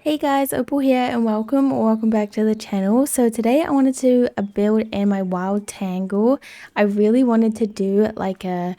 Hey guys, Opal here and welcome back to the channel. So today I wanted to build in my wild Tangle. I really wanted to do like a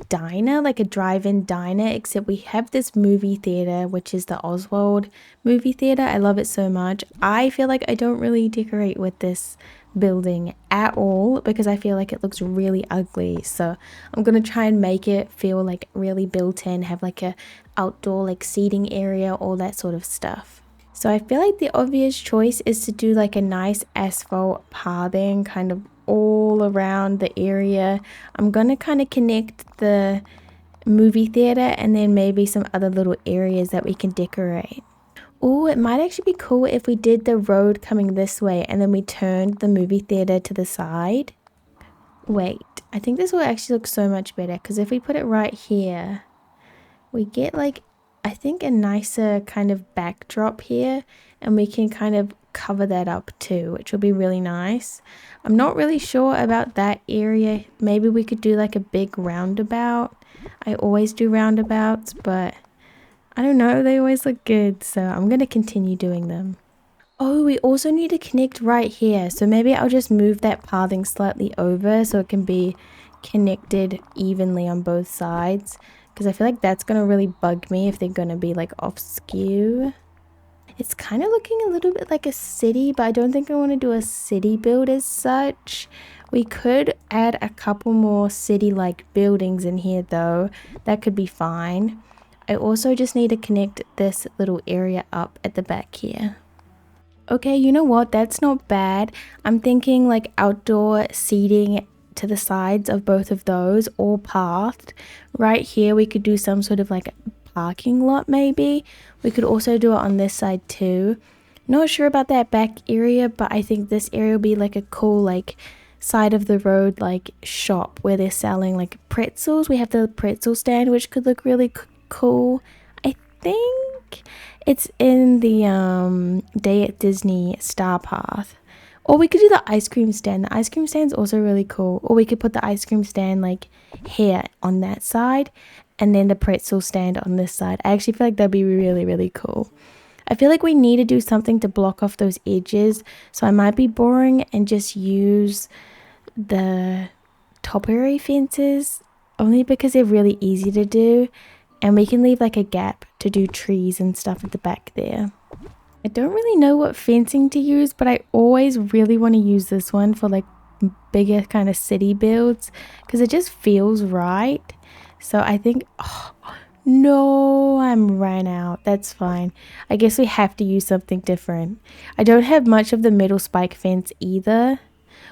diner, like a drive-in diner, except we have this movie theater, which is the Oswald movie theater. I love it so much. I feel like I don't really decorate with this building at all because I feel like it looks really ugly. So I'm gonna try and make it feel like really built in, have like a outdoor like seating area, all that sort of stuff. So I feel like the obvious choice is to do like a nice asphalt pathing kind of all around the area. I'm gonna kind of connect the movie theater and then maybe some other little areas that we can decorate. Oh, it might actually be cool if we did the road coming this way and then we turned the movie theater to the side. Wait, I think this will actually look so much better because if we put it right here, we get like, I think a nicer kind of backdrop here, and we can kind of cover that up too, which will be really nice. I'm not really sure about that area. Maybe we could do like a big roundabout. I always do roundabouts, but I don't know, they always look good, so I'm gonna continue doing them. Oh, we also need to connect right here, so maybe I'll just move that pathing slightly over so it can be connected evenly on both sides, because I feel like that's gonna really bug me if they're gonna be like off skew. It's kind of looking a little bit like a city, but I don't think I want to do a city build as such. We could add a couple more city-like buildings in here though. That could be fine. I also just need to connect this little area up at the back here. Okay, you know what? That's not bad. I'm thinking like outdoor seating to the sides of both of those, all pathed. Right here, we could do some sort of like parking lot maybe. We could also do it on this side too. Not sure about that back area, but I think this area will be like a cool like side of the road like shop where they're selling like pretzels. We have the pretzel stand, which could look really cool. I think it's in the Day at Disney Star Path. Or we could do the ice cream stand. The ice cream stand's also really cool. Or we could put the ice cream stand like here on that side and then the pretzel stand on this side. I actually feel like that'd be really, really cool. I feel like we need to do something to block off those edges. So I might be boring and just use the topiary fences only because they're really easy to do. And we can leave like a gap to do trees and stuff at the back there. I don't really know what fencing to use, but I always really want to use this one for like bigger kind of city builds because it just feels right. So I think, oh, no, I'm ran out. That's fine. I guess we have to use something different. I don't have much of the metal spike fence either,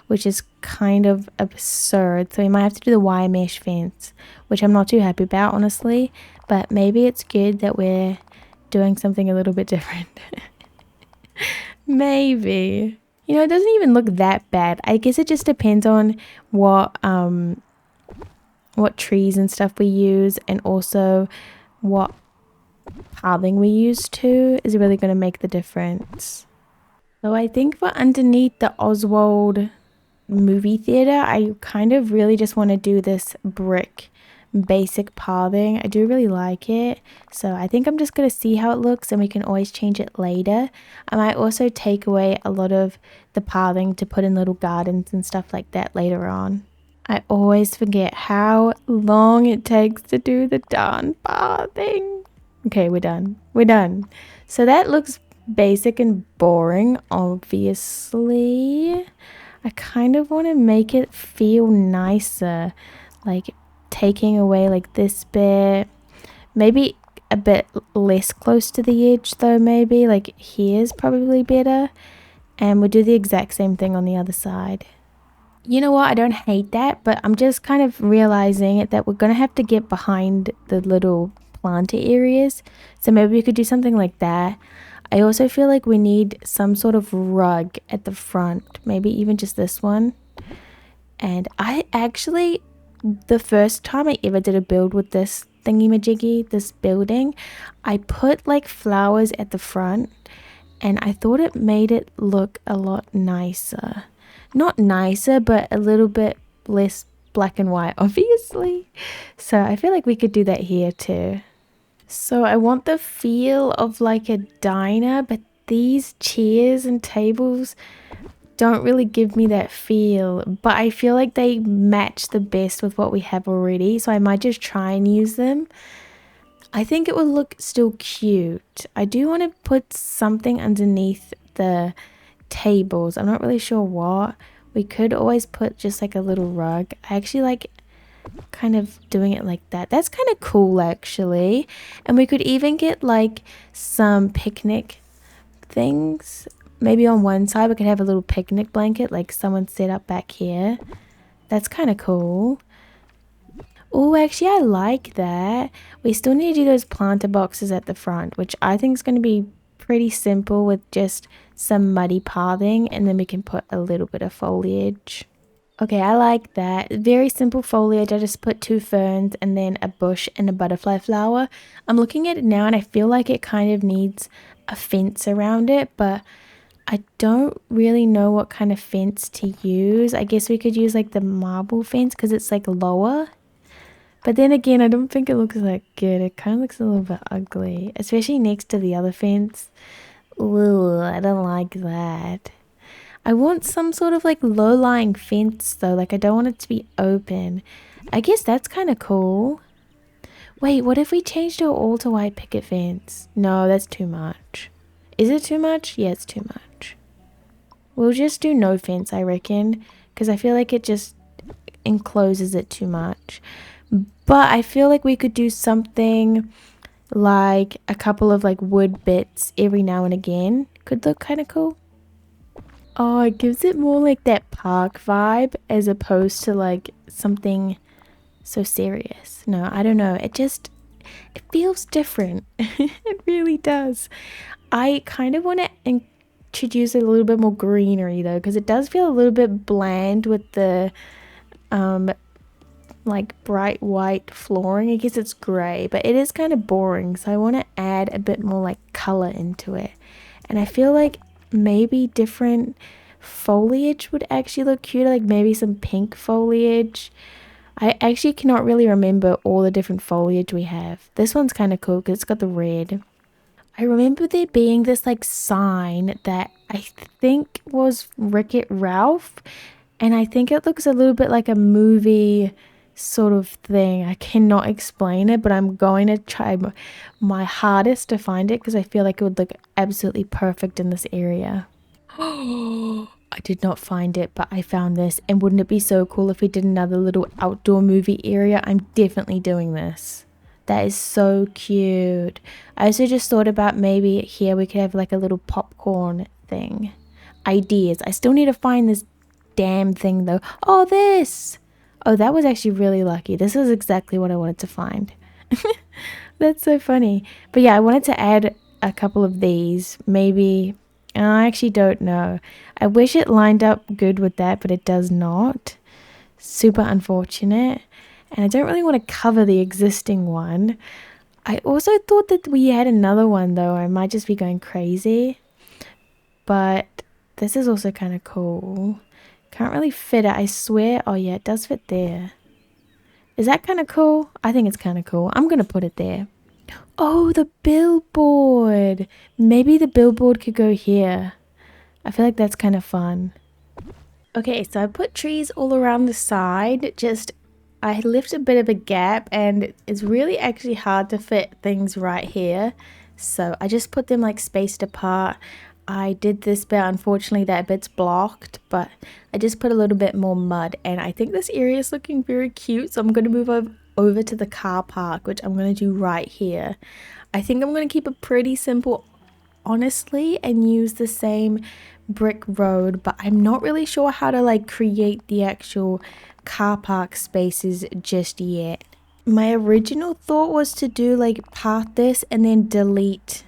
which is kind of absurd. So we might have to do the wire mesh fence, which I'm not too happy about, honestly. But maybe it's good that we're doing something a little bit different. Maybe. You know, it doesn't even look that bad. I guess it just depends on what trees and stuff we use, and also what pathing we use too is really going to make the difference. So I think for underneath the Oswald movie theater, I kind of really just want to do this brick basic pathing. I do really like it, so I think I'm just going to see how it looks and we can always change it later. I might also take away a lot of the pathing to put in little gardens and stuff like that later on. I always forget how long it takes to do the darn pathing. Okay, we're done. So that looks basic and boring, obviously. I kind of want to make it feel nicer, like taking away like this bit, maybe a bit less close to the edge though, maybe like here's probably better, and we'll do the exact same thing on the other side. You know what, I don't hate that, but I'm just kind of realizing it that we're gonna have to get behind the little planter areas, so maybe we could do something like that. I also feel like we need some sort of rug at the front, maybe even just this one. And I actually, the first time I ever did a build with this thingy-majiggy, this building, I put like flowers at the front and I thought it made it look a lot nicer. Not nicer, but a little bit less black and white, obviously. So I feel like we could do that here too. So I want the feel of like a diner, but these chairs and tables don't really give me that feel. But I feel like they match the best with what we have already, so I might just try and use them. I think it would look still cute. I do want to put something underneath the tables. I'm not really sure what. We could always put just like a little rug. I actually like kind of doing it like that. That's kind of cool actually. And we could even get like some picnic things. Maybe on one side we could have a little picnic blanket like someone set up back here. That's kind of cool. Oh, actually, I like that. We still need to do those planter boxes at the front, which I think is going to be pretty simple with just some muddy pathing, and then we can put a little bit of foliage. Okay, I like that. Very simple foliage. I just put two ferns and then a bush and a butterfly flower. I'm looking at it now and I feel like it kind of needs a fence around it, but I don't really know what kind of fence to use. I guess we could use like the marble fence because it's like lower. But then again, I don't think it looks that good. It kind of looks a little bit ugly, especially next to the other fence. Ooh, I don't like that. I want some sort of like low-lying fence though. Like I don't want it to be open. I guess that's kind of cool. Wait, what if we changed it all to white picket fence? No, that's too much. Is it too much? Yeah, it's too much. We'll just do no fence, I reckon, because I feel like it just encloses it too much. But I feel like we could do something like a couple of like wood bits every now and again. Could look kind of cool. Oh, it gives it more like that park vibe as opposed to like something so serious. No, I don't know. It feels different. It really does. I kind of want to introduce a little bit more greenery though, because it does feel a little bit bland with the um like bright white flooring. I guess it's grey, but it is kind of boring. So I want to add a bit more like color into it. And I feel like maybe different foliage would actually look cuter, like maybe some pink foliage. I actually cannot really remember all the different foliage we have. This one's kind of cool because it's got the red. I remember there being this like sign that I think was Wreck-It Ralph, and I think it looks a little bit like a movie sort of thing. I cannot explain it, but I'm going to try my hardest to find it because I feel like it would look absolutely perfect in this area. Oh, I did not find it, but I found this. And wouldn't it be so cool if we did another little outdoor movie area? I'm definitely doing this. That is so cute. I also just thought about maybe here we could have like a little popcorn thing. Ideas. I still need to find this damn thing though. Oh, this. Oh, that was actually really lucky. This is exactly what I wanted to find. That's so funny. But yeah, I wanted to add a couple of these. Maybe, I actually don't know. I wish it lined up good with that, but it does not. Super unfortunate. And I don't really want to cover the existing one. I also thought that we had another one though. I might just be going crazy. But this is also kind of cool. Can't really fit it, I swear. Oh yeah, it does fit there. Is that kind of cool? I think it's kind of cool. I'm going to put it there. Oh, the billboard. Maybe the billboard could go here. I feel like that's kind of fun. Okay, so I put trees all around the side. Just, I left a bit of a gap and it's really actually hard to fit things right here. So I just put them like spaced apart. I did this bit, unfortunately that bit's blocked, but I just put a little bit more mud and I think this area is looking very cute. So I'm going to move over to the car park, which I'm going to do right here. I think I'm going to keep it pretty simple, honestly, and use the same brick road, but I'm not really sure how to like create the actual car park spaces just yet. My original thought was to do like part this and then delete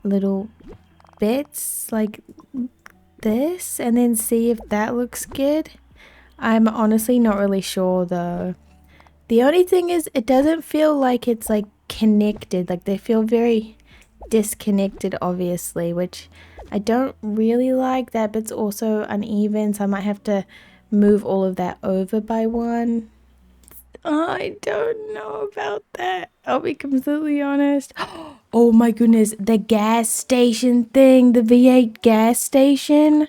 little bits like this and then see if that looks good. I'm honestly not really sure though. The only thing is it doesn't feel like it's like connected, like they feel very disconnected obviously, which I don't really like. That bit's also uneven, so I might have to move all of that over by one. I don't know about that. I'll be completely honest. Oh my goodness, the gas station thing, the V8 gas station.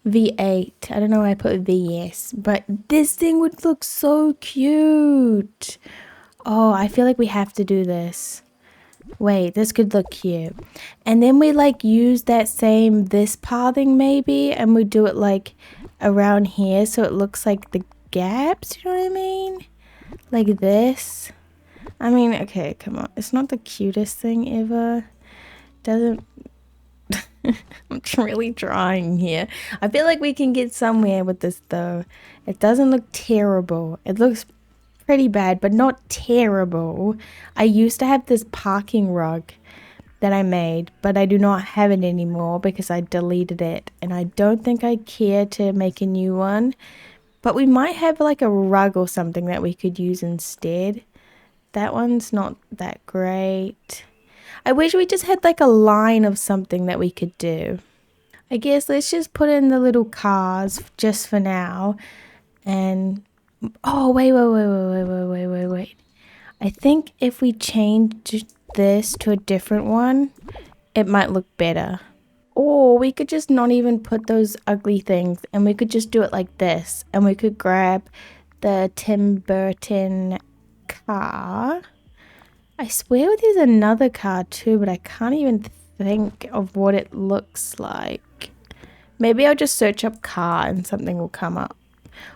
V8. I don't know why I put VS, but this thing would look so cute. Oh, I feel like we have to do this. Wait, this could look cute. And then we like use that same this pathing maybe, and we do it like around here so it looks like the gaps, you know what I mean? Like this. I mean, okay, come on. It's not the cutest thing ever. Doesn't I'm really trying here. I feel like we can get somewhere with this though. It doesn't look terrible. It looks pretty bad, but not terrible. I used to have this parking rug that I made, but I do not have it anymore because I deleted it. And I don't think I care to make a new one. But we might have like a rug or something that we could use instead. That one's not that great. I wish we just had like a line of something that we could do. I guess let's just put in the little cars just for now. And oh, wait. I think if we change this to a different one, it might look better. Or we could just not even put those ugly things and we could just do it like this. And we could grab the Tim Burton car. I swear there's another car too, but I can't even think of what it looks like. Maybe I'll just search up car and something will come up.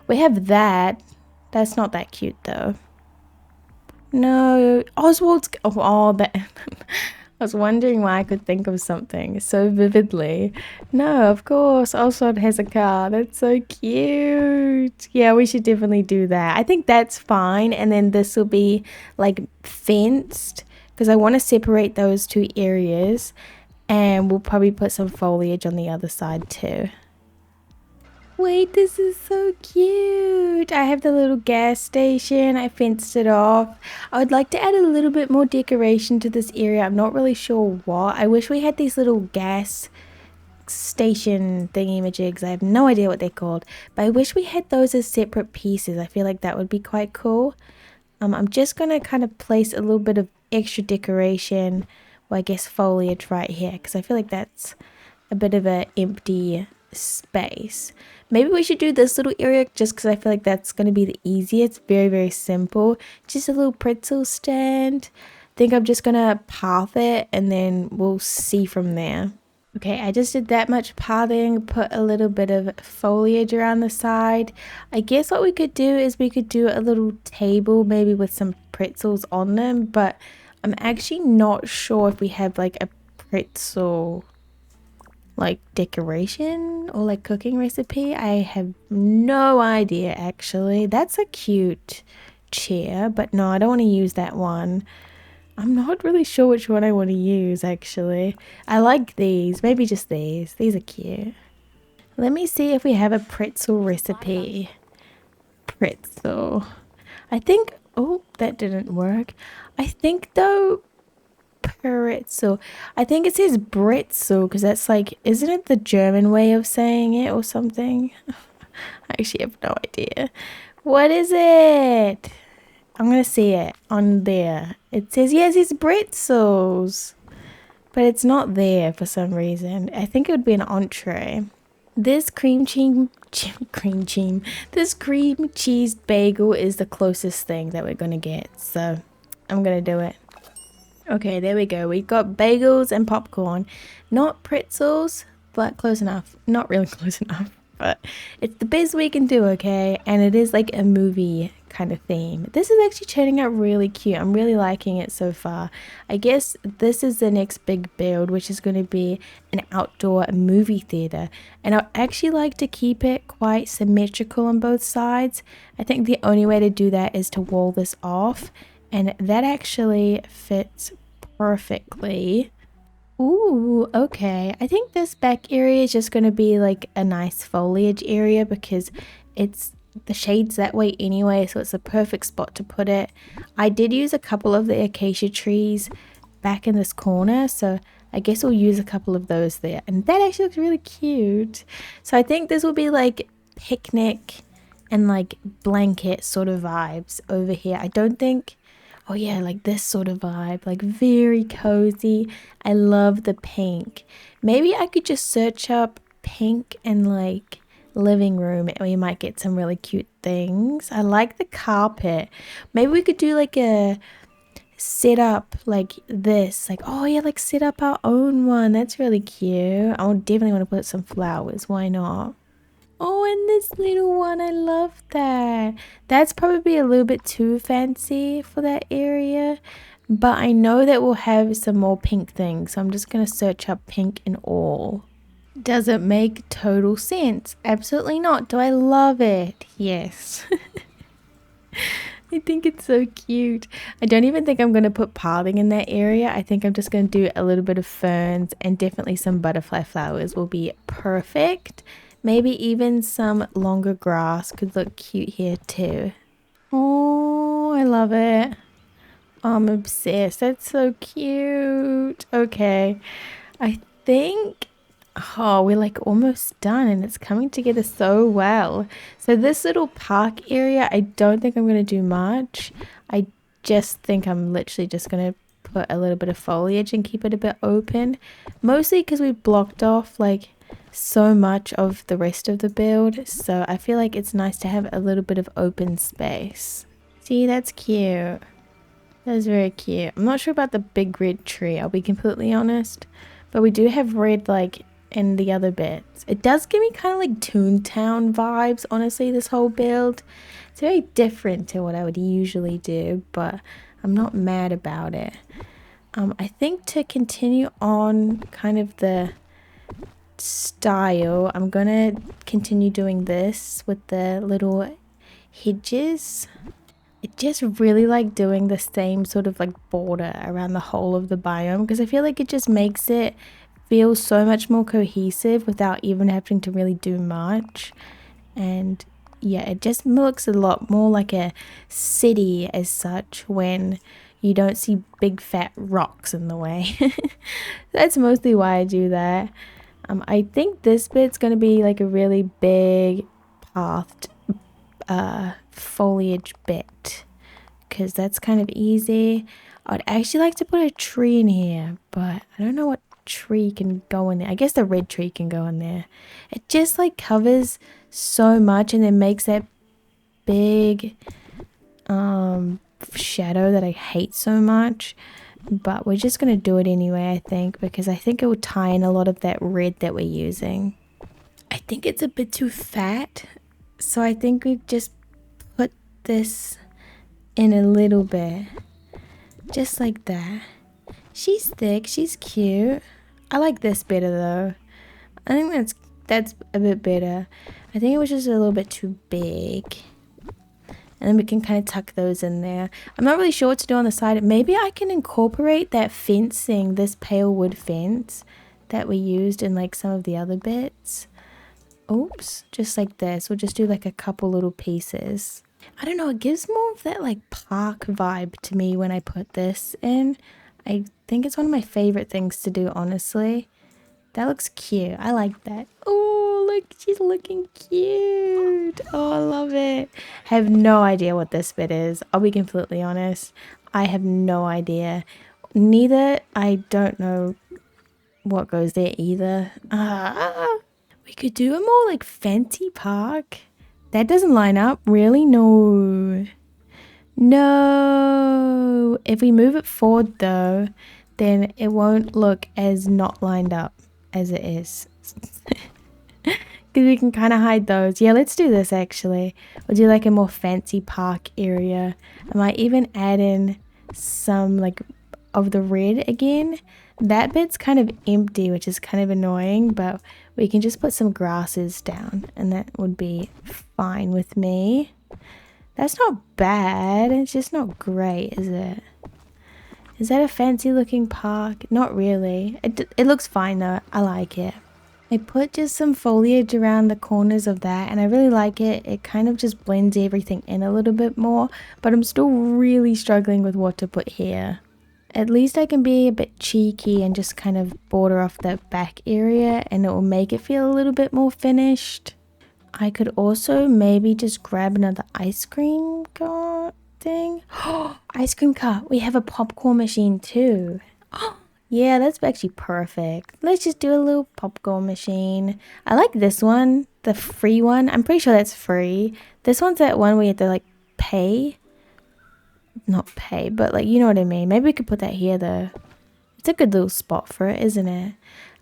We have that. That's not that cute though. No, Oswald's. That. I was wondering why I could think of something so vividly. No, of course, Oswald has a car. That's so cute. Yeah, we should definitely do that. I think that's fine. And then this will be like fenced because I want to separate those two areas. And we'll probably put some foliage on the other side too. Wait, this is so cute. I have the little gas station. I fenced it off. I would like to add a little bit more decoration to this area. I'm not really sure what. I wish we had these little gas station thingy-majigs. I have no idea what they're called. But I wish we had those as separate pieces. I feel like that would be quite cool. I'm just going to kind of place a little bit of extra decoration. Well, I guess foliage right here. Because I feel like that's a bit of an empty space. Maybe we should do this little area just because I feel like that's going to be the easiest. Very, very simple. Just a little pretzel stand. I think I'm just going to path it and then we'll see from there. Okay, I just did that much pathing, put a little bit of foliage around the side. I guess what we could do is we could do a little table maybe with some pretzels on them, but I'm actually not sure if we have like a pretzel like decoration or like cooking recipe. I have no idea actually. That's a cute chair, but no, I don't want to use that one. I'm not really sure which one I want to use actually. I like these, maybe just these. These are cute. Let me see if we have a pretzel recipe. Pretzel. I think, oh, that didn't work. I think though, Pretzel. I think it says Bretzel because that's like, isn't it the German way of saying it or something? I actually have no idea. What is it? I'm gonna see it on there. It says, yes, it's Bretzels. But it's not there for some reason. I think it would be an entree. This this cream cheese bagel is the closest thing that we're gonna get. So I'm gonna do it. Okay, there we go. We've got bagels and popcorn. Not pretzels, but close enough. Not really close enough, but it's the best we can do, okay? And it is like a movie kind of theme. This is actually turning out really cute. I'm really liking it so far. I guess this is the next big build, which is going to be an outdoor movie theater. And I actually like to keep it quite symmetrical on both sides. I think the only way to do that is to wall this off. And that actually fits perfectly. Ooh, okay. I think this back area is just going to be like a nice foliage area because it's the shades that way anyway, so it's a perfect spot to put it. I did use a couple of the acacia trees back in this corner, so I guess we'll use a couple of those there. And that actually looks really cute. So I think this will be like picnic and like blanket sort of vibes over here. I don't think, oh yeah, like this sort of vibe, like very cozy. I love the pink. Maybe I could just search up pink and like living room and we might get some really cute things. I like the carpet. Maybe we could do like a set up like this, like, oh yeah, like set up our own one. That's really cute. I would definitely want to put some flowers. Why not? Oh, and this little one, I love that. That's probably a little bit too fancy for that area, but I know that we'll have some more pink things, so I'm just gonna search up pink and all. Does it make total sense? Absolutely not. Do I love it? Yes. I think it's so cute. I don't even think I'm going to put pathing in that area. I think I'm just going to do a little bit of ferns, and definitely some butterfly flowers will be perfect. Maybe even some longer grass could look cute here too. Oh, I love it. I'm obsessed. That's so cute. Okay. I think, oh, we're like almost done and it's coming together so well. So this little park area, I don't think I'm going to do much. I just think I'm literally just going to put a little bit of foliage and keep it a bit open. Mostly because we've blocked off like so much of the rest of the build. So I feel like it's nice to have a little bit of open space. See, that's cute. That's very cute. I'm not sure about the big red tree, I'll be completely honest. But we do have red like in the other bits. It does give me kind of like Toontown vibes, honestly, this whole build. It's very different to what I would usually do, but I'm not mad about it. I think to continue on kind of the style, I'm gonna continue doing this with the little hedges. I just really like doing the same sort of like border around the whole of the biome because I feel like it just makes it feel so much more cohesive without even having to really do much. And yeah, it just looks a lot more like a city as such when you don't see big fat rocks in the way. That's mostly why I do that. I think this bit's going to be like a really big pathed foliage bit because that's kind of easy. I'd actually like to put a tree in here, but I don't know what tree can go in there. I guess the red tree can go in there. It just like covers so much and then makes that big shadow that I hate so much. But we're just going to do it anyway, I think, because I think it will tie in a lot of that red that we're using. I think it's a bit too fat, so I think we just put this in a little bit, just like that. She's thick, she's cute. I like this better though. I think that's a bit better. I think it was just a little bit too big. And then we can kind of tuck those in there. I'm not really sure what to do on the side. Maybe I can incorporate that fencing, this pale wood fence that we used in like some of the other bits. Oops, just like this. We'll just do like a couple little pieces. I don't know, it gives more of that like park vibe to me when I put this in. I think it's one of my favorite things to do, honestly. That looks cute. I like that. Oh, look, she's looking cute. Oh, I love it. I have no idea what this bit is. I'll be completely honest. I have no idea. Neither, I don't know what goes there either. We could do a more like fancy park. That doesn't line up. Really? No. No. If we move it forward though, then it won't look as not lined up as it is. Because we can kind of hide those. Yeah, let's do this actually. We'll do like a more fancy park area. I might even add in some like of the red again. That bit's kind of empty, which is kind of annoying, but we can just put some grasses down and that would be fine with me. That's not bad. It's just not great, is it? Is that a fancy looking park? Not really. It looks fine though. I like it. I put just some foliage around the corners of that and I really like it. It kind of just blends everything in a little bit more, but I'm still really struggling with what to put here. At least I can be a bit cheeky and just kind of border off that back area and it will make it feel a little bit more finished. I could also maybe just grab another ice cream thing. Ice cream cart. We have a popcorn machine too. Yeah, that's actually perfect. Let's just do a little popcorn machine. I like this one, the free one. I'm pretty sure that's free. This one's that one where you have to like pay. Not pay, but like you know what I mean. Maybe we could put that here though. It's a good little spot for it, isn't it?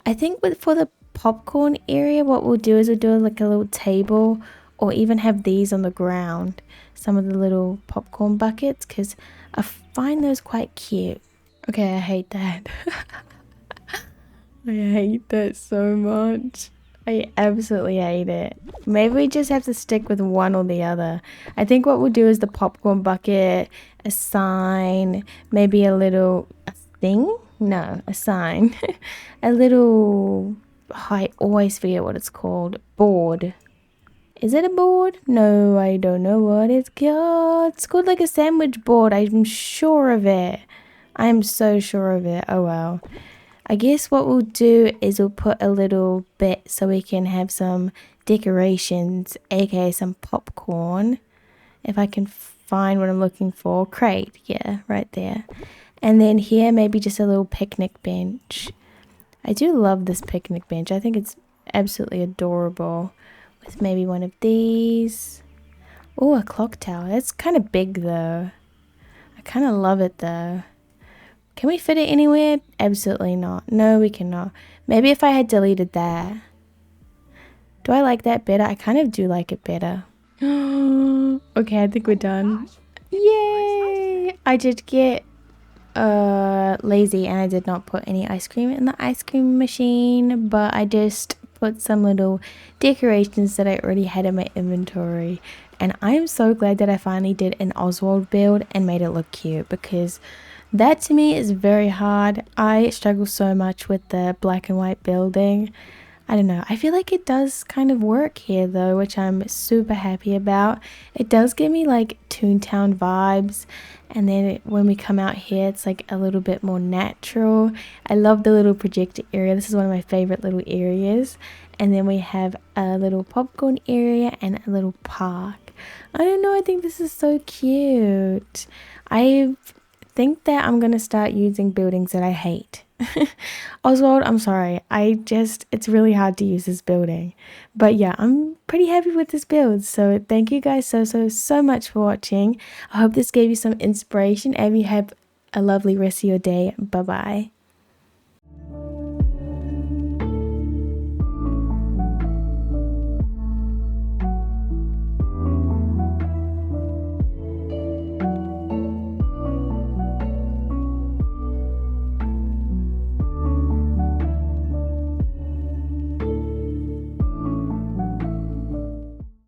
I think for the popcorn area, what we'll do is we'll do like a little table or even have these on the ground. Some of the little popcorn buckets because I find those quite cute. Okay, I hate that. I hate that so much. I absolutely hate it. Maybe we just have to stick with one or the other. I think what we'll do is the popcorn bucket, a sign, maybe a little a thing. No, a sign. A little, I always forget what it's called. Board. Is it a board? No, I don't know what it's called. It's called like a sandwich board. I'm sure of it. I'm so sure of it. Oh well. I guess what we'll do is we'll put a little bit so we can have some decorations, aka some popcorn. If I can find what I'm looking for. Crate, yeah, right there. And then here, maybe just a little picnic bench. I do love this picnic bench. I think it's absolutely adorable. With maybe one of these. Oh, a clock tower. It's kind of big though. I kind of love it though. Can we fit it anywhere? Absolutely not. No, we cannot. Maybe if I had deleted that. Do I like that better? I kind of do like it better. Okay, I think we're done. Yay! I did get lazy and I did not put any ice cream in the ice cream machine, but I just put some little decorations that I already had in my inventory. And I am so glad that I finally did an Oswald build and made it look cute, because that to me is very hard. I struggle so much with the black and white building. I don't know. I feel like it does kind of work here though, which I'm super happy about. It does give me like Toontown vibes. And then when we come out here, it's like a little bit more natural. I love the little projector area. This is one of my favorite little areas. And then we have a little popcorn area and a little park. I don't know. I think this is so cute. I think that I'm going to start using buildings that I hate. Oswald, I'm sorry. It's really hard to use this building. But yeah, I'm pretty happy with this build. So thank you guys so much for watching. I hope this gave you some inspiration and you have a lovely rest of your day. Bye bye.